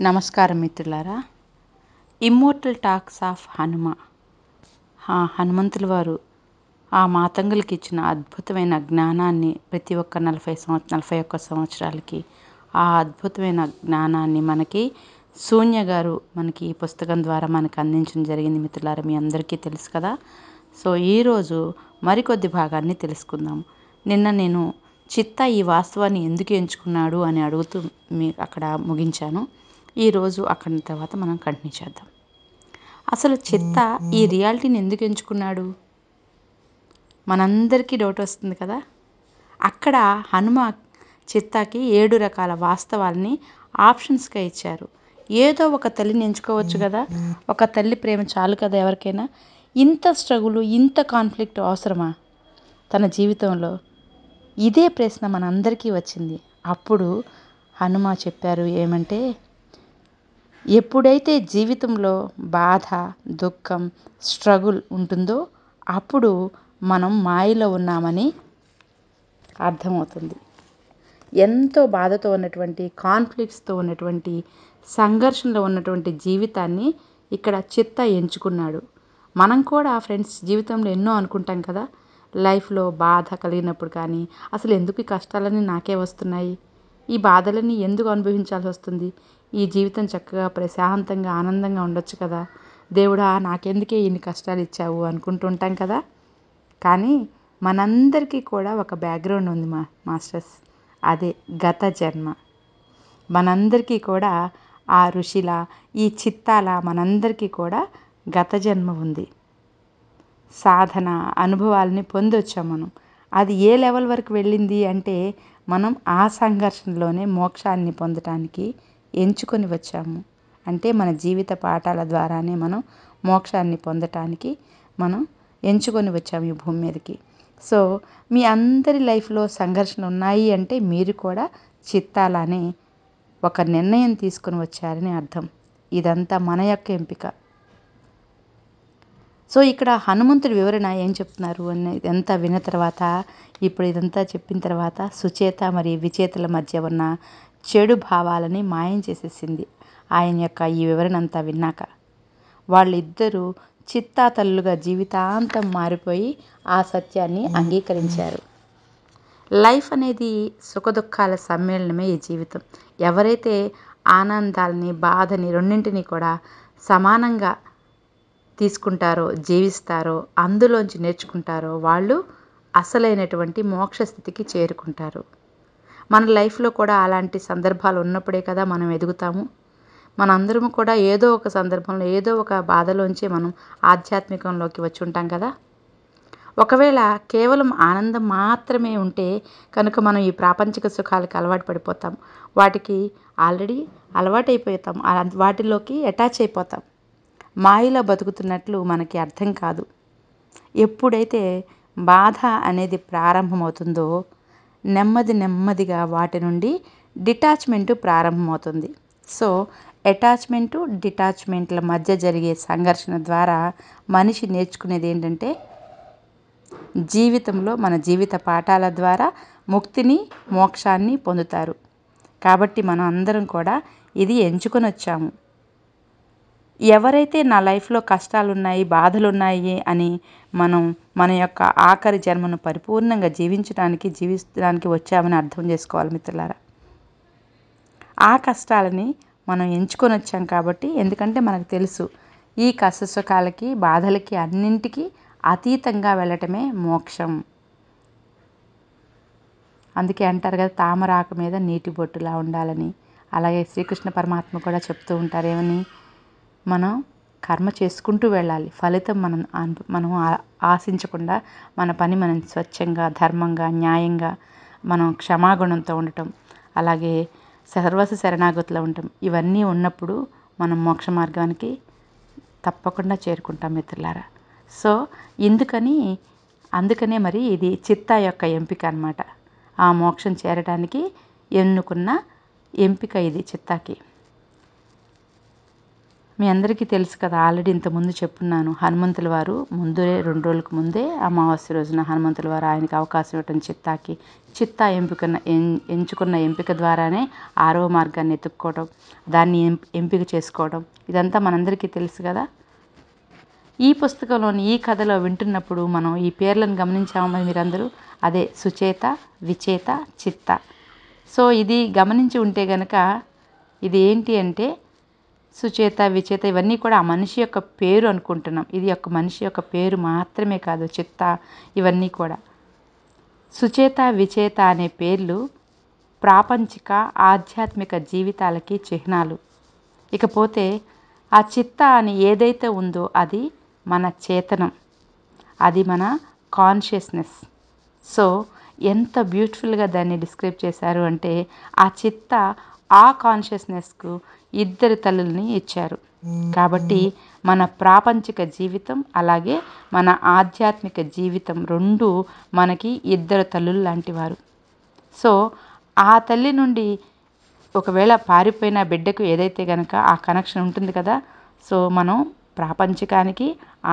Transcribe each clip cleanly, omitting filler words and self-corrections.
నమస్కారం మిత్రులారా. Immortal talks of Hanuma. హనుమంతుల వారు ఆ మాతంగులకి ఇచ్చిన అద్భుతమైన జ్ఞానాన్ని ప్రతి ఒక్క 41 సంవత్సరాలకి ఆ అద్భుతమైన జ్ఞానాన్ని మనకి శూన్య గారు మనకి ఈ పుస్తకం ద్వారా మనకు అందించడం జరిగింది మిత్రులారా. మీ అందరికీ తెలుసు కదా. సో ఈరోజు మరికొద్ది భాగాన్ని తెలుసుకుందాం. నిన్న నేను చిత్తా ఈ వాస్తవాన్ని ఎందుకు ఎంచుకున్నాడు అని అడుగుతూ అక్కడ ముగించాను. ఈరోజు అక్కడి తర్వాత మనం కంటిన్యూ చేద్దాం. అసలు చిత్తా ఈ రియాలిటీని ఎందుకు ఎంచుకున్నాడు? మనందరికీ డౌట్ వస్తుంది కదా. అక్కడ హనుమ చిత్తాకి 7 రకాల వాస్తవాల్ని ఆప్షన్స్గా ఇచ్చారు. ఏదో ఒక తల్లిని ఎంచుకోవచ్చు కదా. ఒక తల్లి ప్రేమ చాలు కదా ఎవరికైనా. ఇంత స్ట్రగుల్, ఇంత కాన్ఫ్లిక్ట్ అవసరమా తన జీవితంలో? ఇదే ప్రశ్న మనందరికీ వచ్చింది. అప్పుడు హనుమ చెప్పారు ఏమంటే, ఎప్పుడైతే జీవితంలో బాధ, దుఃఖం, స్ట్రగుల్ ఉంటుందో అప్పుడు మనం మాయలో ఉన్నామని అర్థమవుతుంది. ఎంతో బాధతో ఉన్నటువంటి, కాన్ఫ్లిక్ట్స్తో ఉన్నటువంటి, సంఘర్షణలో ఉన్నటువంటి జీవితాన్ని ఇక్కడ చిత్తా ఎంచుకున్నాడు. మనం కూడా ఫ్రెండ్స్ జీవితంలో ఎన్నో అనుకుంటాం కదా. లైఫ్లో బాధ కలిగినప్పుడు కానీ, అసలు ఎందుకు ఈ కష్టాలన్నీ నాకే వస్తున్నాయి, ఈ బాధలన్నీ ఎందుకు అనుభవించాల్సి వస్తుంది, ఈ జీవితం చక్కగా ప్రశాంతంగా ఆనందంగా ఉండొచ్చు కదా, దేవుడా నాకెందుకే ఇన్ని కష్టాలు ఇచ్చావు అనుకుంటుంటాం కదా. కానీ మనందరికీ కూడా ఒక బ్యాక్గ్రౌండ్ ఉంది మాస్టర్స్. అదే గత జన్మ. మనందరికీ కూడా ఆ ఋషిలా, ఈ చిత్తాల మనందరికీ కూడా గత జన్మ ఉంది. సాధన అనుభవాలని పొందొచ్చాం మనం. అది ఏ లెవెల్ వరకు వెళ్ళింది అంటే, మనం ఆ సంఘర్షణలోనే మోక్షాన్ని పొందటానికి ఎంచుకొని వచ్చాము. అంటే మన జీవిత పాఠాల ద్వారానే మనం మోక్షాన్ని పొందటానికి మనం ఎంచుకొని వచ్చాము ఈ భూమి మీదకి. సో మీ అందరి లైఫ్లో సంఘర్షణ ఉన్నాయి అంటే మీరు కూడా చిత్తాలనే ఒక నిర్ణయం తీసుకొని వచ్చారని అర్థం. ఇదంతా మన యొక్క ఎంపిక. సో ఇక్కడ హనుమంతుడి వివరణ ఏం చెప్తున్నారు అని ఇదంతా విన్న తర్వాత, ఇప్పుడు ఇదంతా చెప్పిన తర్వాత సుచేత మరియు విచేతల మధ్య ఉన్న చెడు భావాలని మాయం చేసేసింది ఆయన యొక్క ఈ వివరణ అంతా విన్నాక. వాళ్ళిద్దరూ చిత్తాతల్లుగా జీవితాంతం మారిపోయి ఆ సత్యాన్ని అంగీకరించారు. లైఫ్ అనేది సుఖదుఖాల సమ్మేళనమే ఈ జీవితం. ఎవరైతే ఆనందాలని, బాధని రెండింటినీ కూడా సమానంగా తీసుకుంటారో, జీవిస్తారో, అందులోంచి నేర్చుకుంటారో వాళ్ళు అసలైనటువంటి మోక్ష స్థితికి చేరుకుంటారు. మన లైఫ్లో కూడా అలాంటి సందర్భాలు ఉన్నప్పుడే కదా మనం ఎదుగుతాము. మనందరము కూడా ఏదో ఒక సందర్భంలో, ఏదో ఒక బాధలోంచి మనం ఆధ్యాత్మికంలోకి వచ్చి ఉంటాం కదా. ఒకవేళ కేవలం ఆనందం మాత్రమే ఉంటే కనుక మనం ఈ ప్రాపంచిక సుఖాలకు అలవాటు పడిపోతాం. వాటికి ఆల్రెడీ అలవాటైపోతాం. వాటిలోకి అటాచ్ అయిపోతాం. మాయలో బతుకుతున్నట్లు మనకి అర్థం కాదు. ఎప్పుడైతే బాధ అనేది ప్రారంభమవుతుందో నెమ్మదిగా వాటి నుండి డిటాచ్మెంటు ప్రారంభమవుతుంది. సో అటాచ్మెంటు, డిటాచ్మెంట్ల మధ్య జరిగే సంఘర్షణ ద్వారా మనిషి నేర్చుకునేది ఏంటంటే, జీవితంలో మన జీవిత పాఠాల ద్వారా ముక్తిని, మోక్షాన్ని పొందుతారు. కాబట్టి మనం అందరం కూడా ఇది ఎంచుకొని వచ్చాము. ఎవరైతే నా లైఫ్లో కష్టాలున్నాయి, బాధలున్నాయి అని మనం మన యొక్క ఆఖరి జన్మను పరిపూర్ణంగా జీవించడానికి వచ్చామని అర్థం చేసుకోవాలి మిత్రులారా. ఆ కష్టాలని మనం ఎంచుకొని వచ్చాం కాబట్టి, ఎందుకంటే మనకు తెలుసు ఈ కష్టసుఖాలకి, బాధలకి అన్నింటికీ అతీతంగా వెళ్ళటమే మోక్షం. అందుకే అంటారు కదా, తామరాకు మీద నీటి బొట్టులా ఉండాలని. అలాగే శ్రీకృష్ణ పరమాత్మ కూడా చెప్తూ ఉంటారు ఏమని, మనం కర్మ చేసుకుంటూ వెళ్ళాలి. ఫలితం మనం ఆశించకుండా మన పని మనం స్వచ్ఛంగా, ధర్మంగా, న్యాయంగా, మనం క్షమాగుణంతో ఉండటం, అలాగే సర్వస్వ శరణాగతిలో ఉండటం, ఇవన్నీ ఉన్నప్పుడు మనం మోక్ష మార్గానికి తప్పకుండా చేరుకుంటాం మిత్రులారా. సో అందుకనే మరి ఇది చిత్తా యొక్క ఎంపిక అన్నమాట. ఆ మోక్షం చేరడానికి ఎన్నుకున్న ఎంపిక ఇది చిత్తాకి. మీ అందరికీ తెలుసు కదా, ఆల్రెడీ ఇంతకుముందు చెప్పున్నాను. హనుమంతుల వారు ముందే 2 రోజులకు ముందే అమావాస్య రోజున హనుమంతుల వారు ఆయనకి అవకాశం ఇవ్వటం చిత్తాకి, చిత్తా ఎంచుకున్న ఎంపిక ద్వారానే 6వ మార్గాన్ని ఎత్తుక్కోవడం, దాన్ని ఎంపిక చేసుకోవడం, ఇదంతా మనందరికీ తెలుసు కదా. ఈ పుస్తకంలోని ఈ కథలో వింటున్నప్పుడు మనం ఈ పేర్లను గమనించామని మీరందరూ. అదే సుచేత, విచేత, చిత్త. సో ఇది గమనించి ఉంటే గనక ఇది ఏంటి అంటే సుచేత, విచేత ఇవన్నీ కూడా ఆ మనిషి యొక్క పేరు అనుకుంటున్నాం. ఇది ఒక మనిషి యొక్క పేరు మాత్రమే కాదు, చిత్త ఇవన్నీ కూడా. సుచేత, విచేత అనే పేర్లు ప్రాపంచిక ఆధ్యాత్మిక జీవితాలకి చిహ్నాలు. ఇకపోతే ఆ చిత్త అని ఏదైతే ఉందో అది మన చేతనం, అది మన కాన్షియస్నెస్. సో ఎంత బ్యూటిఫుల్గా దాన్ని డిస్క్రైబ్ చేశారు అంటే ఆ చిత్త ఆ కాన్షియస్నెస్కు 2 తల్లుల్ని ఇచ్చారు. కాబట్టి మన ప్రాపంచిక జీవితం అలాగే మన ఆధ్యాత్మిక జీవితం 2 మనకి 2 తల్లులు లాంటివారు. సో ఆ తల్లి నుండి ఒకవేళ పారిపోయిన బిడ్డకు ఏదైతే కనుక ఆ కనెక్షన్ ఉంటుంది కదా. సో మనం ప్రాపంచికానికి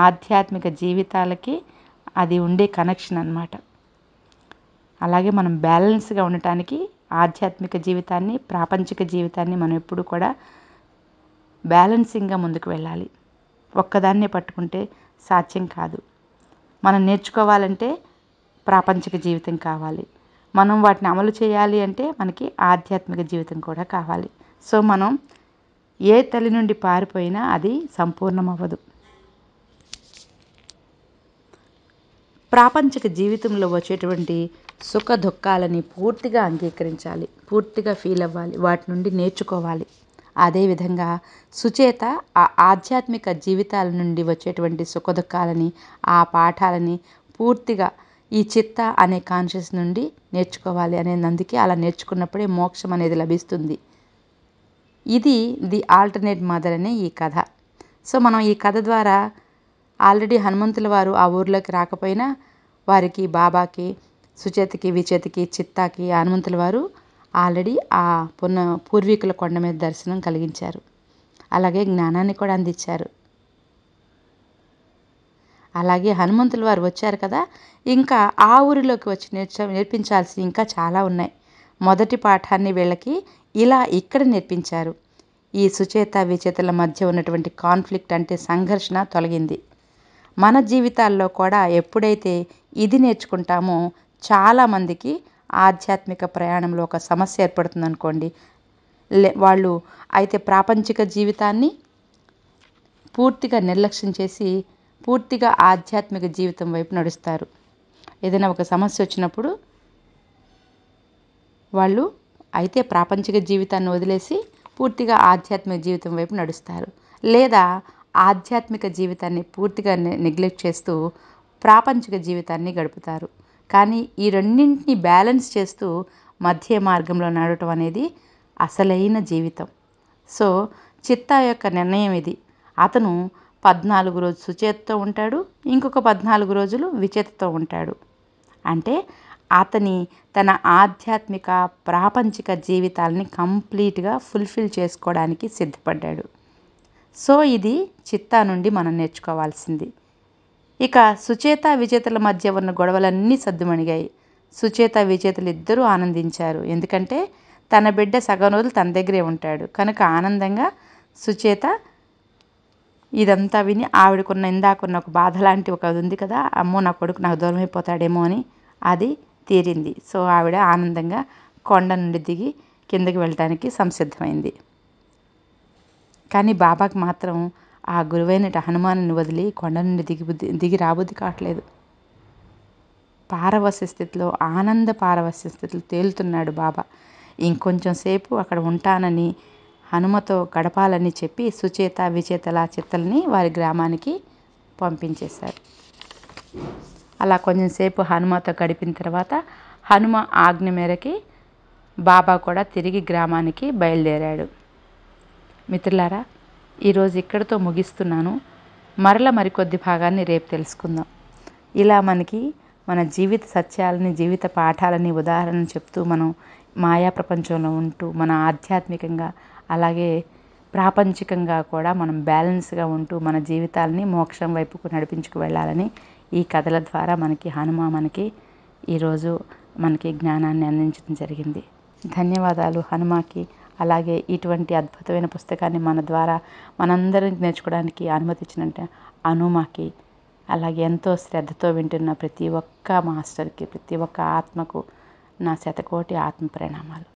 ఆధ్యాత్మిక జీవితాలకి అది ఉండే కనెక్షన్ అన్నమాట. అలాగే మనం బ్యాలెన్స్గా ఉండటానికి ఆధ్యాత్మిక జీవితాన్ని, ప్రాపంచిక జీవితాన్ని మనం ఎప్పుడు కూడా బ్యాలెన్సింగ్గా ముందుకు వెళ్ళాలి. ఒక్కదాన్నే పట్టుకుంటే సాధ్యం కాదు. మనం నేర్చుకోవాలంటే ప్రాపంచిక జీవితం కావాలి, మనం వాటిని అమలు చేయాలి అంటే మనకి ఆధ్యాత్మిక జీవితం కూడా కావాలి. సో మనం ఏ తల్లి నుండి పారిపోయినా అది సంపూర్ణం అవ్వదు. ప్రాపంచిక జీవితంలో వచ్చేటువంటి సుఖ దుఃఖాలని పూర్తిగా అంగీకరించాలి, పూర్తిగా ఫీల్ అవ్వాలి, వాటి నుండి నేర్చుకోవాలి. అదేవిధంగా సుచేత ఆ ఆధ్యాత్మిక జీవితాల నుండి వచ్చేటువంటి సుఖ దుఃఖాలని, ఆ పాఠాలని పూర్తిగా ఈ చిత్త అనే కాన్షియస్ నుండి నేర్చుకోవాలి అనేది. అందుకే అలా నేర్చుకున్నప్పుడే మోక్షం అనేది లభిస్తుంది. ఇది ది ఆల్టర్నేట్ మదర్ అనే ఈ కథ. సో మనం ఈ కథ ద్వారా ఆల్రెడీ హనుమంతుల వారు ఆ ఊర్లోకి రాకపోయినా వారికి, బాబాకి, సుచేతకి, విచేతకి, చిత్తాకి హనుమంతుల వారు ఆల్రెడీ ఆ పూర్వీకుల కొండ మీద దర్శనం కలిగించారు. అలాగే జ్ఞానాన్ని కూడా అందించారు. అలాగే హనుమంతుల వారు వచ్చారు కదా, ఇంకా ఆ ఊరిలోకి వచ్చి నేర్పించాల్సి ఇంకా చాలా ఉన్నాయి. మొదటి పాఠాన్ని వీళ్ళకి ఇలా ఇక్కడ నేర్పించారు. ఈ సుచేత, విచేతల మధ్య ఉన్నటువంటి కాన్ఫ్లిక్ట్ అంటే సంఘర్షణ తొలగింది. మన జీవితాల్లో కూడా ఎప్పుడైతే ఇది నేర్చుకుంటామో చాలామందికి ఆధ్యాత్మిక ప్రయాణంలో ఒక సమస్య ఏర్పడుతుంది అనుకోండి. వాళ్ళు అయితే ప్రాపంచిక జీవితాన్ని పూర్తిగా నిర్లక్ష్యం చేసి పూర్తిగా ఆధ్యాత్మిక జీవితం వైపు నడుస్తారు. ఏదైనా ఒక సమస్య వచ్చినప్పుడు వాళ్ళు అయితే ప్రాపంచిక జీవితాన్ని వదిలేసి పూర్తిగా ఆధ్యాత్మిక జీవితం వైపు నడుస్తారు. లేదా ఆధ్యాత్మిక జీవితాన్ని పూర్తిగా నెగ్లెక్ట్ చేస్తూ ప్రాపంచిక జీవితాన్ని గడుపుతారు. కానీ ఈ రెండింటిని బ్యాలెన్స్ చేస్తూ మధ్య మార్గంలో నడవటం అనేది అసలైన జీవితం. సో చిత్తా యొక్క నిర్ణయం ఇది. అతను 14 రోజులు సుచేతతో ఉంటాడు, ఇంకొక 14 రోజులు విచేతతో ఉంటాడు. అంటే అతని తన ఆధ్యాత్మిక ప్రాపంచిక జీవితాలని కంప్లీట్గా ఫుల్ఫిల్ చేసుకోవడానికి సిద్ధపడ్డాడు. సో ఇది చిత్తా నుండి మనం నేర్చుకోవాల్సింది. ఇక సుచేత, విచేతల మధ్య ఉన్న గొడవలన్నీ సద్దుమణిగాయి. సుచేత, విచేతలు ఇద్దరూ ఆనందించారు. ఎందుకంటే తన బిడ్డ సగం రోజులు తన దగ్గరే ఉంటాడు కనుక ఆనందంగా సుచేత ఇదంతా విని ఆవిడకున్న ఇందాకున్న ఒక బాధ లాంటి ఒక ఉంది కదా, అమ్మో నా కొడుకు నాకు దూరం అయిపోతాడేమో అని, అది తీరింది. సో ఆవిడ ఆనందంగా కొండ నుండి దిగి కిందకి వెళ్ళటానికి సంసిద్ధమైంది. కానీ బాబాకి మాత్రం ఆ గురువైన హనుమానుని వదిలి కొండ నుండి దిగి రాబుద్ది కావట్లేదు. పారవస్య స్థితిలో, ఆనంద పారవస్య స్థితిలో తేలుతున్నాడు బాబా. ఇంకొంచెం సేపు అక్కడ ఉంటానని హనుమతో గడపాలని చెప్పి సుచేత, విచేతల చిత్తల్ని వారి గ్రామానికి పంపించేశారు. అలా కొంచెంసేపు హనుమతో గడిపిన తర్వాత హనుమ ఆజ్ఞ మేరకి బాబా కూడా తిరిగి గ్రామానికి బయలుదేరాడు. మిత్రులారా, ఈరోజు ఇక్కడితో ముగిస్తున్నాను. మరికొద్ది భాగాన్ని రేపు తెలుసుకుందాం. ఇలా మనకి మన జీవిత సత్యాలని, జీవిత పాఠాలని ఉదాహరణ చెప్తూ మనం మాయా ప్రపంచంలో ఉంటూ మన ఆధ్యాత్మికంగా అలాగే ప్రాపంచికంగా కూడా మనం బ్యాలెన్స్గా ఉంటూ మన జీవితాలని మోక్షం వైపుకు నడిపించుకు వెళ్ళాలని ఈ కథల ద్వారా మనకి ఈరోజు మనకి జ్ఞానాన్ని అందించడం జరిగింది. ధన్యవాదాలు హనుమాకి. అలాగే ఇటువంటి అద్భుతమైన పుస్తకాన్ని మన ద్వారా మనందరం నేర్చుకోవడానికి అనుమతించినట్టు హనుమాకి, అలాగే ఎంతో శ్రద్ధతో వింటున్న ప్రతి ఒక్క మాస్టర్కి, ప్రతి ఒక్క ఆత్మకు నా శతకోటి ఆత్మ ప్రణామాలు.